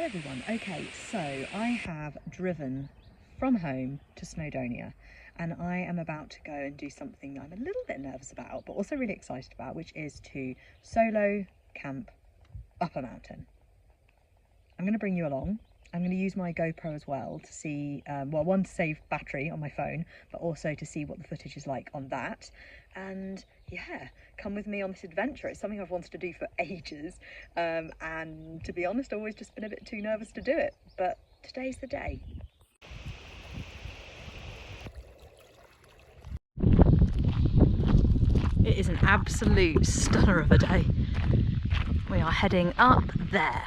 everyone. Okay, so I have driven from home to Snowdonia and I am about to go and do something I'm a little bit nervous about but also really excited about, which is to solo camp up a mountain. I'm going to bring you along. I'm going to use my GoPro as well to see, well, one, to save battery on my phone, but also to see what the footage is like on that. And yeah, come with me on this adventure. It's something I've wanted to do for ages. And to be honest, I've always just been a bit too nervous to do it. But today's the day. It is an absolute stunner of a day. We are heading up there.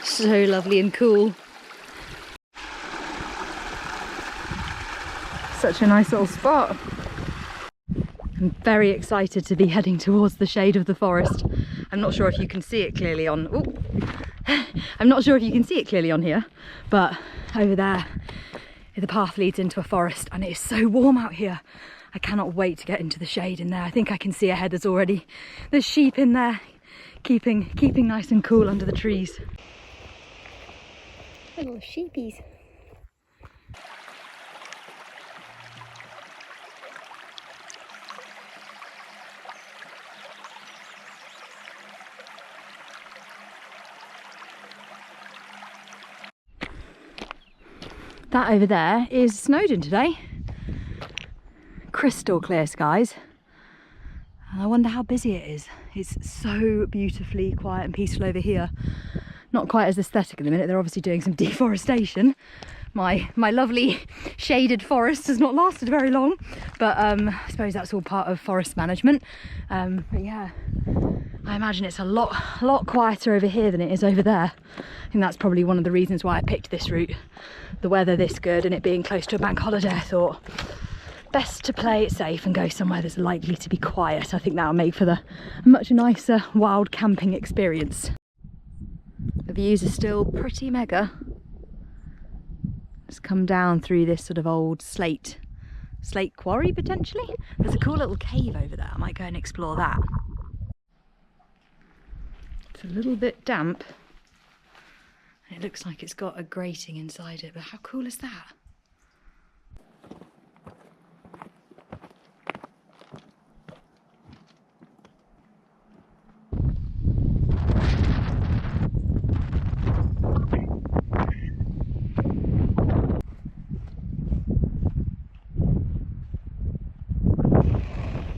So lovely and cool. Such a nice little spot. I'm very excited to be heading towards the shade of the forest. I'm not sure if you can see it clearly on... I'm not sure if you can see it clearly on here, but over there the path leads into a forest and it is so warm out here. I cannot wait to get into the shade in there. I think I can see ahead there's sheep in there keeping nice and cool under the trees. Little sheepies. That over there is Snowdon today. Crystal clear skies. And I wonder how busy it is. It's so beautifully quiet and peaceful over here. Not quite as aesthetic at the minute. They're obviously doing some deforestation. My lovely shaded forest has not lasted very long, but I suppose that's all part of forest management. But yeah, I imagine it's a lot quieter over here than it is over there. I think that's probably one of the reasons why I picked this route. The weather this good and it being close to a bank holiday, I thought best to play it safe and go somewhere that's likely to be quiet. I think that'll make for a much nicer wild camping experience. The views are still pretty mega. Just come down through this sort of old slate quarry potentially. There's a cool little cave over there. I might go and explore that. It's a little bit damp. It looks like it's got a grating inside it, but how cool is that?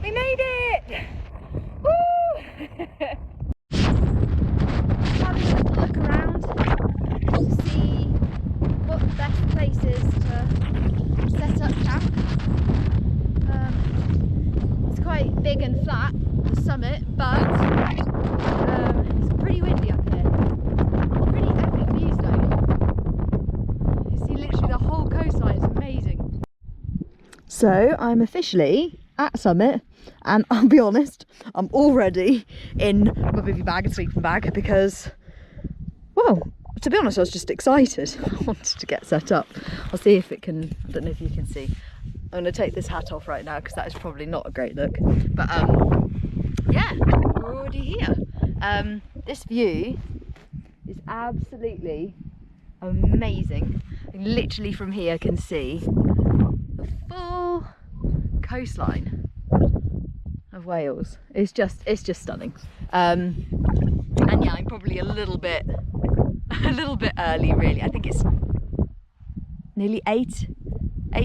We made it! Woo! Having a little look around to see what the best place is to set up camp. It's quite big and flat, the summit, but it's pretty windy up here. Pretty epic views though. You see literally the whole coastline, it's amazing. So I'm officially at summit and I'll be honest, I'm already in my bivvy bag and sleeping bag because, well, to be honest, I was just excited. I wanted to get set up. I'll see if it can, I don't know if you can see. I'm going to take this hat off right now because that is probably not a great look. But yeah, we're already here. This view is absolutely amazing. Literally from here can see the full coastline of Wales. It's just stunning. And yeah, I'm probably a little bit early really. I think it's nearly 8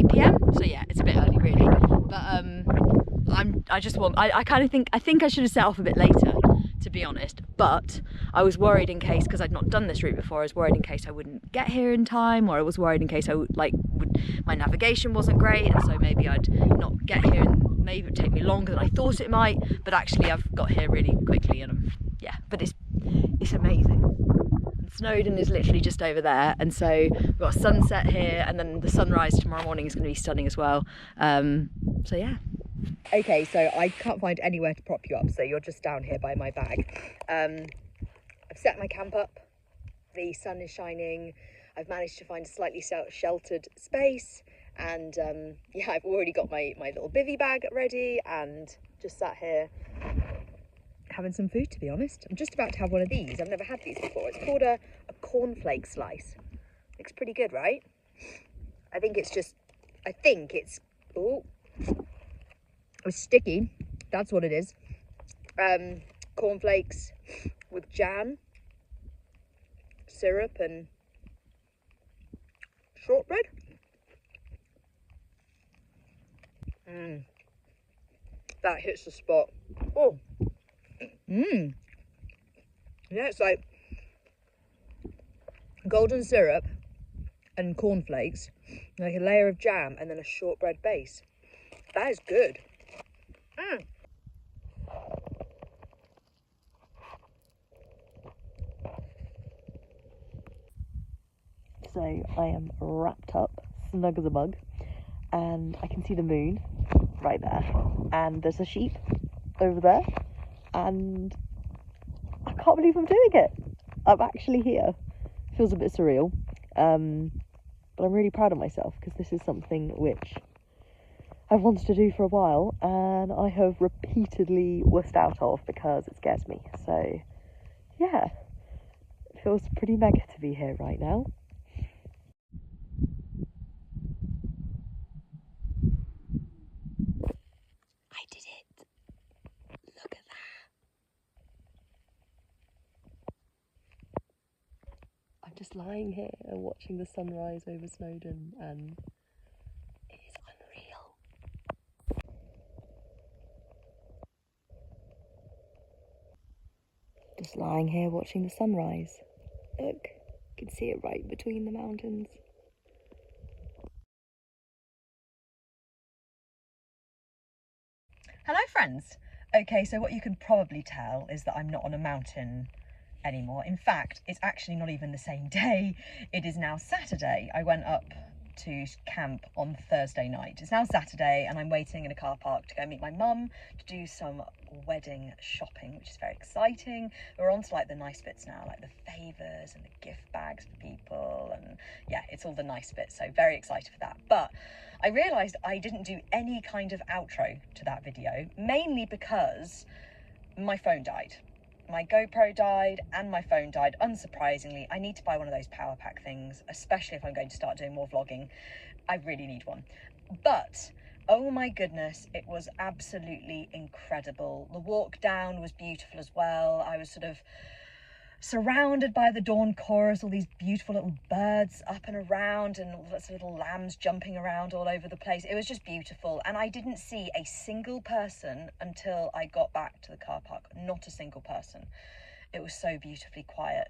p.m. so yeah, it's a bit early really, but I think I should have set off a bit later, to be honest, but I was worried in case, because I'd not done this route before, I was worried in case I wouldn't get here in time, or I was worried in case my navigation wasn't great, and so maybe I'd not get here and maybe it would take me longer than I thought it might, but actually I've got here really quickly and yeah, but it's amazing. And Snowdon is literally just over there, and so we've got a sunset here and then the sunrise tomorrow morning is going to be stunning as well. So yeah. Okay, so I can't find anywhere to prop you up, so you're just down here by my bag. I've set my camp up, the sun is shining, I've managed to find a slightly sheltered space, and yeah, I've already got my little bivvy bag ready and just sat here having some food, to be honest. I'm just about to have one of these. I've never had these before. It's called a cornflake slice. Looks pretty good, right? I think it's, oh, it's sticky. That's what it is. Cornflakes with jam, syrup and shortbread. That hits the spot. Oh. Yeah, it's like golden syrup and cornflakes, like a layer of jam and then a shortbread base. That is good. So I am wrapped up, snug as a bug, and I can see the moon right there, and there's a sheep over there, and I can't believe I'm doing it. I'm actually here. Feels a bit surreal, but I'm really proud of myself because this is something which I've wanted to do for a while, and I have repeatedly wussed out of because it scares me. So yeah, it feels pretty mega to be here right now. I did it. Look at that. I'm just lying here and watching the sunrise over Snowdon, and it is unreal. Just lying here watching the sunrise. Look, you can see it right between the mountains. Hello friends! Okay, so what you can probably tell is that I'm not on a mountain anymore. In fact, it's actually not even the same day. It is now Saturday. I went up to camp on Thursday night. It's now Saturday and I'm waiting in a car park to go meet my mum to do some wedding shopping, which is very exciting. We're on to like the nice bits now, like the favours and the gift bags for people, and yeah, it's all the nice bits, so very excited for that. But I realised I didn't do any kind of outro to that video, mainly because my phone died. My GoPro died and my phone died, unsurprisingly. I need to buy one of those power pack things, especially if I'm going to start doing more vlogging. I really need one. But oh my goodness, it was absolutely incredible. The walk down was beautiful as well. I was sort of surrounded by the dawn chorus, all these beautiful little birds up and around, and lots of little lambs jumping around all over the place. It was just beautiful, and I didn't see a single person until I got back to the car park. Not a single person. It was so beautifully quiet.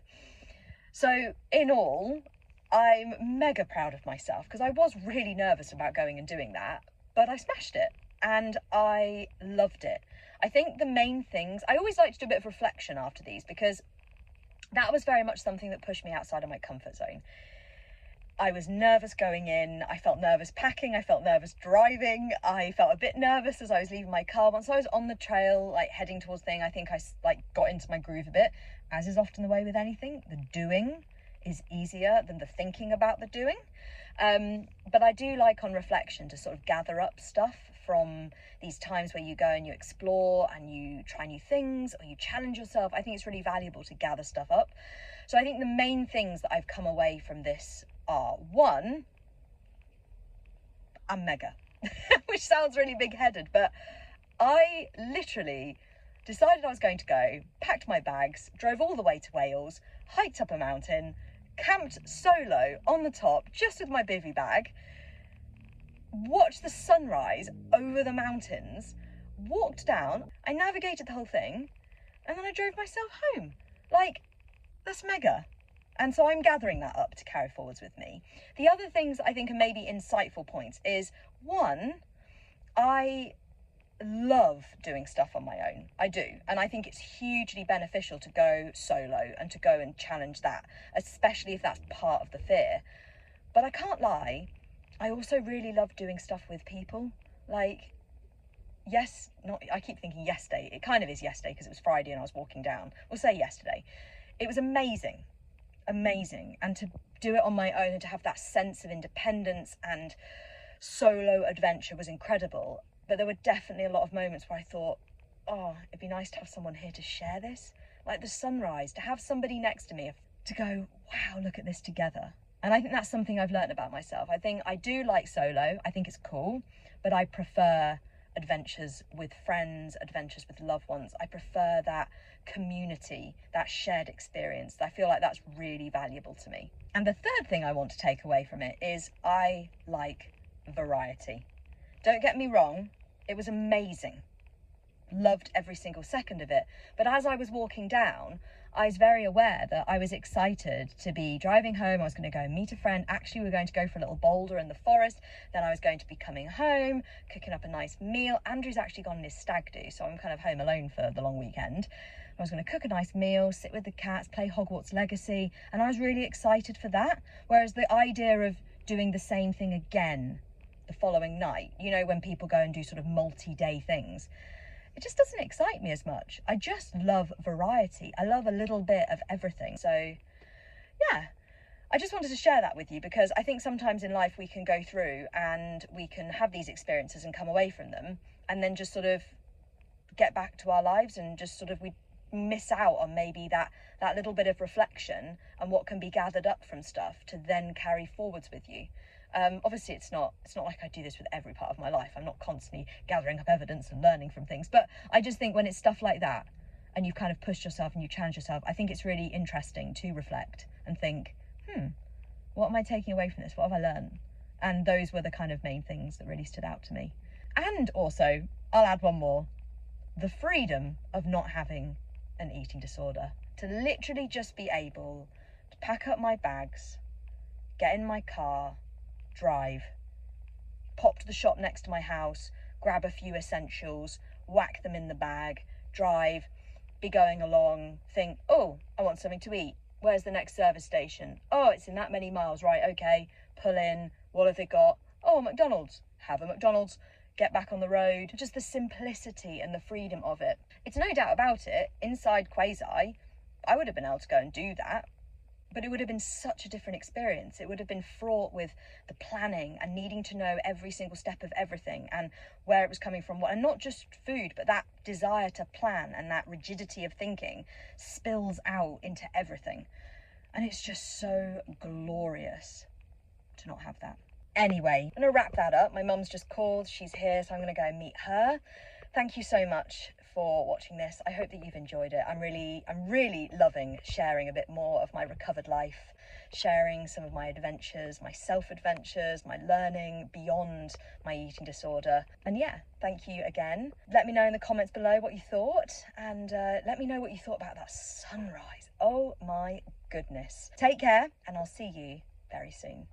So in all, I'm mega proud of myself because I was really nervous about going and doing that, but I smashed it and I loved it. I think the main things, I always like to do a bit of reflection after these because that was very much something that pushed me outside of my comfort zone. I was nervous going in, I felt nervous packing, I felt nervous driving, I felt a bit nervous as I was leaving my car. Once I was on the trail, like heading towards the thing, I think I got into my groove a bit, as is often the way with anything. The doing is easier than the thinking about the doing. But I do like on reflection to sort of gather up stuff from these times where you go and you explore and you try new things or you challenge yourself. I think it's really valuable to gather stuff up. So I think the main things that I've come away from this are, one, I'm mega, which sounds really big-headed, but I literally decided I was going to go, packed my bags, drove all the way to Wales, hiked up a mountain, camped solo on the top, just with my bivvy bag, watched the sunrise over the mountains, walked down, I navigated the whole thing, and then I drove myself home. Like, that's mega. And so I'm gathering that up to carry forwards with me. The other things I think are maybe insightful points is, one, I love doing stuff on my own. I do. And I think it's hugely beneficial to go solo and to go and challenge that, especially if that's part of the fear. But I can't lie, I also really love doing stuff with people. Like, I keep thinking yesterday. It kind of is yesterday because it was Friday and I was walking down. We'll say yesterday. It was amazing. And to do it on my own and to have that sense of independence and solo adventure was incredible. But there were definitely a lot of moments where I thought, oh, it'd be nice to have someone here to share this. Like the sunrise, to have somebody next to me, to go, wow, look at this together. And I think that's something I've learned about myself. I think I do like solo, I think it's cool, but I prefer adventures with friends, adventures with loved ones. I prefer that community, that shared experience. I feel like that's really valuable to me. And the third thing I want to take away from it is I like variety. Don't get me wrong, it was amazing. Loved every single second of it. But as I was walking down, I was very aware that I was excited to be driving home. I was going to go and meet a friend. Actually, we were going to go for a little boulder in the forest. Then I was going to be coming home, cooking up a nice meal. Andrew's actually gone on his stag do, so I'm kind of home alone for the long weekend. I was going to cook a nice meal, sit with the cats, play Hogwarts Legacy, and I was really excited for that. Whereas the idea of doing the same thing again the following night, you know, when people go and do sort of multi-day things, it just doesn't excite me as much. I just love variety. I love a little bit of everything. So yeah, I just wanted to share that with you, because I think sometimes in life we can go through and we can have these experiences and come away from them and then just sort of get back to our lives, and just sort of we miss out on maybe that little bit of reflection and what can be gathered up from stuff to then carry forwards with you. Obviously it's not like I do this with every part of my life. I'm not constantly gathering up evidence and learning from things, but I just think when it's stuff like that and you've kind of pushed yourself and you challenge yourself, I think it's really interesting to reflect and think, what am I taking away from this? What have I learned? And those were the kind of main things that really stood out to me. And also, I'll add one more, the freedom of not having an eating disorder, to literally just be able to pack up my bags, get in my car, drive, pop to the shop next to my house, grab a few essentials, whack them in the bag, drive, be going along, think, oh, I want something to eat. Where's the next service station? Oh, it's in that many miles, right, okay, pull in, what have they got? Oh, McDonald's, have a McDonald's, get back on the road. Just the simplicity and the freedom of it. It's no doubt about it, inside Quasi, I would have been able to go and do that, but it would have been such a different experience. It would have been fraught with the planning and needing to know every single step of everything and where it was coming from. And not just food, but that desire to plan and that rigidity of thinking spills out into everything. And it's just so glorious to not have that. Anyway, I'm going to wrap that up. My mum's just called. She's here, so I'm going to go and meet her. Thank you so much for watching this. I hope that you've enjoyed it. I'm really loving sharing a bit more of my recovered life, sharing some of my adventures, my self-adventures, my learning beyond my eating disorder. And yeah, thank you again. Let me know in the comments below what you thought, and let me know what you thought about that sunrise. Oh my goodness. Take care, and I'll see you very soon.